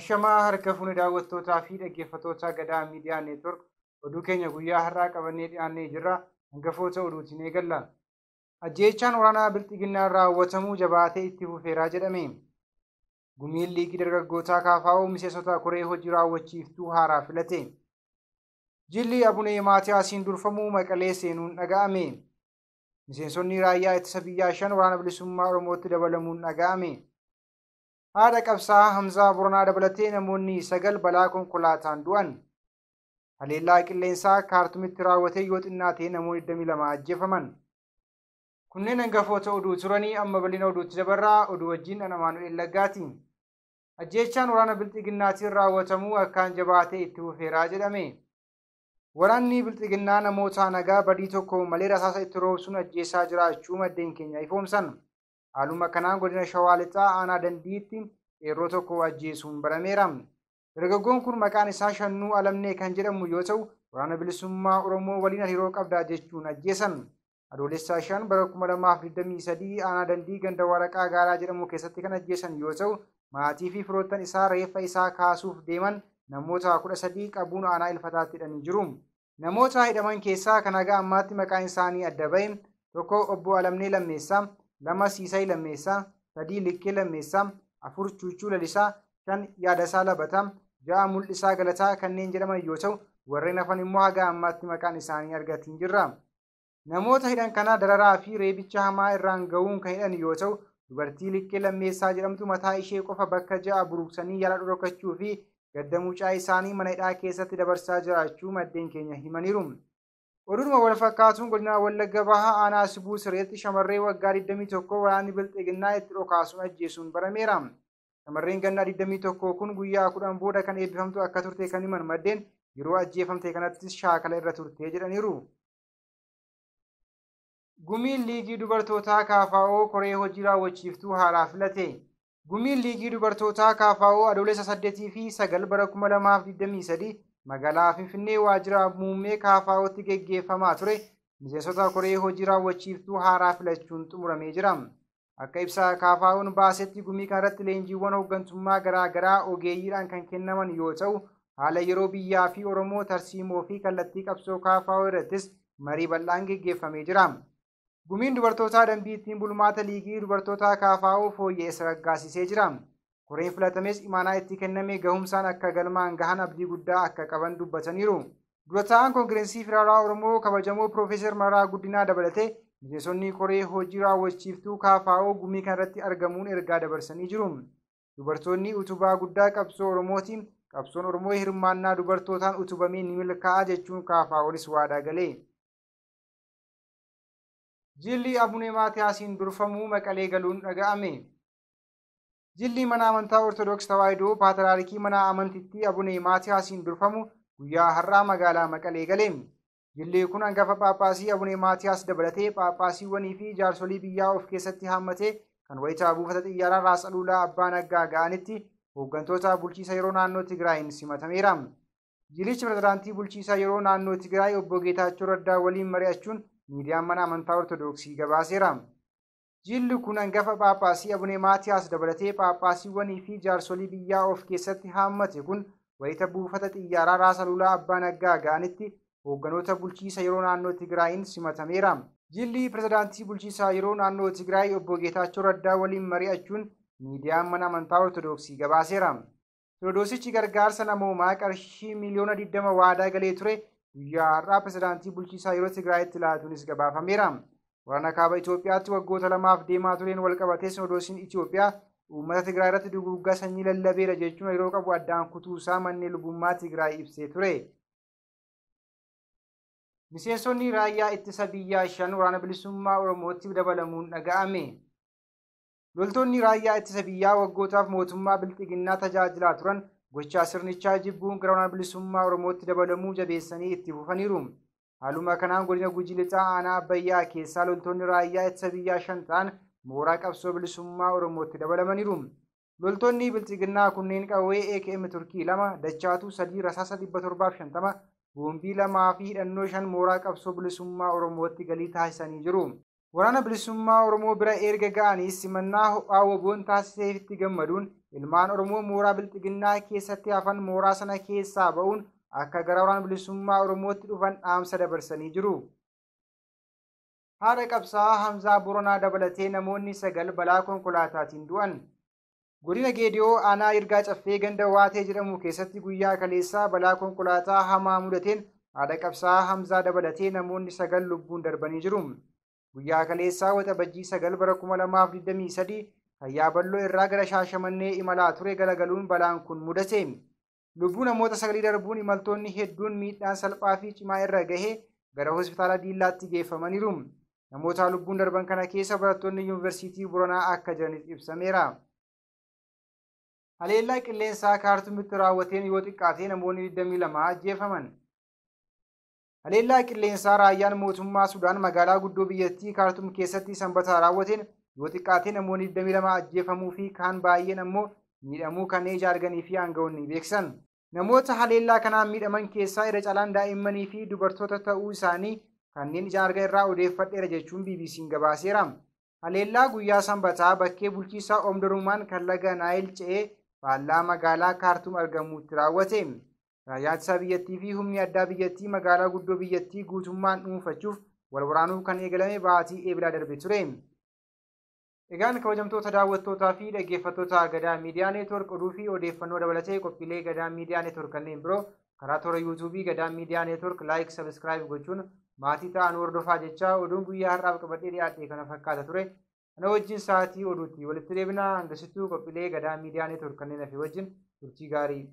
Ashamaa harka fuuni daawwattootaa fi dhaggeeffattoota Gadaa Miidiyaa Neetwork oduu keenya guyyaa har'aa qabannee dhiyaannee jirra. Hangafoota oduutiin eegalla. Ajjeechaan waraanaa Bilxiginnaan raawwatamuu jabaatee itti fufeeraa jedhame. Gumiin liigii dargaggootaa KFO miseensota koree hojii raawwachiiftuu haaraa filate. Jilli Abunee Maatiyaasiin durfamuu Maqalee seenuun dhaga'ame. Miseensonni raayyaa ittisa biyyaa 5 waraana bilisummaa Oromootti dabalamuun dhaga'ame. Haadha qabsaa Hamzaa Boronaa dabalatee namoonni 9 balaa konkolaataan du'an. Haleellaa qilleensaa Kaartumitti raawwatee yoo xinnaatee namoonni 22 ajjeefaman. Kunneen hangafoota oduu turanii amma bal'ina oduutti dabarraa oduu wajjin Amaanu'eel Laggaati. Ajjeechaan waraana Bilxiginnaatiin raawwatamuu akkaan jabaatee itti fufeeraa jedhame. Waraanni Bilxiginnaa namoota nagaa badii tokko malee rasaasa itti roobsuun ajjeesaa jiraachuu maddeen keenya ifoomsan. Haaluma kanaan godina Shawaa Lixaa aanaa Dandiitti qeerroo tokko ajjeesuun barameera. Dargaggoon kun maqaan isaa Shannuu Alamnee kan jedhamu yoo ta'u, waraana bilisummaa Oromoo waliin hariiroo qabdaa jechuun ajjeesan. Adoolessa 5 bara 2023 aanaa Dandii ganda waraqaa gaaraa jedhamu keessatti kan ajjeesan yoo ta'u, maatii fi firoottan isaa reeffa isaa kaasuuf deeman namoota 13 qabuun aanaa Ilfataatti hidhanii jiru. Namoota hidhaman keessaa kan haga ammaatti maqaan isaanii adda bahe tokko obbo Alamnee Lammeessaa, 2 Siisay Lammeessaa, 3 Likkee Lammeessaa, 4 Chuuchuu Lalisaa, 5 Yaadasaa Labataa, 6 Mul'isaa Galataa kanneen jedhaman yoo ta'u, warreen hafan immoo haga ammaatti maqaan isaanii argatiin jirra. Namoota hidhan kana dararaa fi reebicha hamaa irraan ga'uun kan hidhan yoo ta'u, dubartii Likkee Lammeessaa jedhamtu mataa ishee qofa bakka 6 buruqsanii yaala dhorkachuu fi gadda mucaa isaanii mana hidhaa keessatti dabarsaa jiraachuu maddeen keenya himaniiru. Oduudhuma wal fakkaatuun godina Wallagga Bahaa aanaa Sibuu Sireetti shamarree waggaa 21 waraanni Bilxiginnaa itti dhokaasuun ajjeesuun barameera. Shamarreen ganna 21 kun guyyaa 10 booda kan eebbifamtu akka turte kan himan maddeen yeroo ajjeefamte kanattis shaakala irra turte jedhaniiru. Gumiin liigii dubartootaa KFO koree hojii raawwachiiftuu haaraa filate. Gumiin liigii dubartootaa KFO adoolessa 8 fi 9 bara 2023 magaalaa Finfinnee waajjira muummee KFO'tti geggeeffamaa ture. Miseensota koree hojii raawwachiiftuu haaraa filachuun xumuramee jira. Akka ibsa KFO'n baasetti gumii kanarratti leenjiiwwan hooggantummaa garaa ogeeyyiidhaan kan kennaman yoo ta'u, haala yeroo biyyaa fi Oromoo tarsiimoo fi kallattii qabsoo KFO irrattis marii bal'aan geggeeffamee jira. Gumiin dubartootaa dambii ittiin bulmaata liigii dubartootaa KFO fooyya'eessa raggaasisee jira. Koreen filatames imaanaa itti kenname gahumsaan akka galmaan gahan abdii guddaa akka qaban dubbataniiru. Dura taa'aan Koongireesii Federaalaa Oromoo kabajamoo Piroofeesar Mararaa Guddinaa dabalatee miseensonni koree hojii raawwachiiftuu KFO gumii kanarratti argamuun ergaa dabarsanii jiru. Dubartoonni utubaa guddaa qabsoo Oromooti. Qabsoon Oromoo hirmaannaa dubartootaan utubamee ni milkaa'a jechuun KFO'nis waadaa gale. Jilli Abunee Maatiyaasiin durfamuu Maqalee galuun dhaga'ame. Jilli mana amantaa Ortodoksii Tawaahidoo Paatriyaarkii mana amantiitti Abunee Maatiyaasiin durfamu guyyaa har'aa magaalaa Maqalee gale. Jilli kun hangafa Phaaphaasii Abunee Maatiyaas dabalatee Phaaphaasiiwwanii fi jaarsolii biyyaa of keessatti hammatee kan wayitaa buufata xiyyaaraa Raas Aluulaa Abbaa Naggaa ga'anitti hooggantoota bulchiisa yeroo naannoo Tigraayin simatameera. Jilichi pirezidaantii bulchiisa yeroo naannoo Tigraay obbo Geetaachoo Raddaa waliin mari'achuun miidiyaan mana amantaa Ortodoksii gabaaseera. Jilli kun hangafa Phaaphaasii Abunee Maatiyaas dabalatee Phaaphaasiiwwanii fi jaarsolii biyyaa of keessatti hammate kun wayita buufata xiyyaaraa Raas Aluulaa Abbaa Naggaa ga'anitti hoogganoota bulchiisa yeroo naannoo Tigraayin simatameera. Jilli pirezidaantii bulchiisa yeroo naannoo Tigraay obbo Geetaachoo Raddaa waliin mari'achuun miidiyaan mana amantaa Ortodoksii gabaaseera. Siinodoosichi gargaarsa namoomaa qarshii miliyoona 20 waadaa galee ture. Guyyaa har'aa pirezidaantii bulchiisaa yeroo Tigraayitti laatuunis gabaafameera. Waraana kaaba Itoophiyaatti waggoota 2 deemaa tureen wal qabatee Siinodoosiin Itoophiyaa uummata Tigraay irratti duguuggaa sanyii lallabeera jechuun yeroo qabu addaan kutuusaa manneen lubummaa Tigraay ibsee ture. Miseensonni raayyaa ittisa biyyaa 5 waraana bilisummaa Oromootti dabalamuun dhaga'ame. Loltoonni raayyaa ittisa biyyaa waggootaaf mootummaa Bilxiginnaa tajaajilaa turan gochaa sirnichaa jibbuun gara waraana bilisummaa Oromootti dabalamuu jabeessanii itti fufaniiru. Haaluma kanaan godina Gujii Lixaa aanaa Abbayyaa keessaa loltoonni raayyaa ittisa biyyaa 5 ta'an mooraa qabsoo bilisummaa Oromootti dabalamaniiru. Loltoonni Bilxiginnaa kunneen qawwee AKM Turkii 2, Dachaatuu 3, rasaasa 750, boombii 2 fi hidhannoo 5 mooraa qabsoo bilisummaa Oromootti galii taasisanii jiru. Waraana bilisummaa Oromoo bira erga ga'anii simannaa ho'aa WBO'n taasiseefitti gammaduun ilmaan Oromoo mooraa bilxiginnaa keessatti hafan mooraa sana keessaa ba'uun akka gara waraana bilisummaa Oromootti dhufan dhaamsa dabarsanii jiru. Haadha qabsaa'aa Hamzaa Boronaa dabalatee namoonni 9 balaa konkolaataatiin du'an. Godina Geediyoo aanaa Yirgaa Caffee ganda Waatee jedhamu keessatti guyyaa kaleessaa balaa konkolaataa hamaa mudateen haadha qabsaa'aa Hamzaa dabalatee namoonni 9 lubbuun darbanii jiru. Guyyaa kaleessaa waxabajjii 9 bara 2023 kan Yaaballoo irraa gara Shaashamannee imalaa ture galagaluun balaan kun mudate. Lubbuu namoota 9 darbuun imaltoonni hedduun miidhaan salphaa fi cimaa irra gahee gara hospitaala Diillaatti geeffamaniiru. Namoota lubbuun darban kana keessa barattoonni yuunivarsiitii Boronaa akka jiranis ibsameera. Haleellaa qilleensaa Kaartumitti raawwateen yoo xiqqaate namoonni 22 ajjeefaman. Haleellaa qilleensaa raayyaan mootummaa Sudaan magaalaa guddoo biyyattii Kaartum keessatti sanbataa raawwateen yoo xiqqaate namoonni 22 ajjeefamuu fi kaan baay'een ammoo miidhamuu kan ija arganii fi aangawoonni beeksan. Namoota haleellaa kanaan miidhaman keessaa irra caalaan daa'immanii fi dubartoota ta'uu isaanii kanneen ija argan irraa odeeffadheera jechuun BBC'n gabaaseera. Haleellaa guyyaa sanbataa bakkee bulchiisaa Omdurman kan laga Naayil ce'ee faallaa magaalaa Kaartum argamutti raawwate. Raayyaan ittisa biyyattii fi humni addaa biyyattii magaalaa guddoo biyyattii guutummaan dhuunfachuuf wal waraanuuf kan eegalame baatii eebilaa darbe ture. Egaan kabajamtoota daawwattootaa fi dhaggeeffattoota Gadaa Miidiyaa Neetwork oduu fi odeeffannoo dabalatee qophiilee Gadaa Miidiyaa Neetwork kanneen biroo karaa toora yuutuubii Gadaa Miidiyaa Neetwork laayik sabiskiraayib gochuun maatii ta'an hordofaa jechaa oduun guyyaa har'aaf qabadhee dhiyaadhe kana fakkaata ture. Ana wajjin sa'aatii oduutti walitti deebinaa hangasittuu qophiilee Gadaa Miidiyaa Neetwork kanneen hafe wajjin turtii gaarii.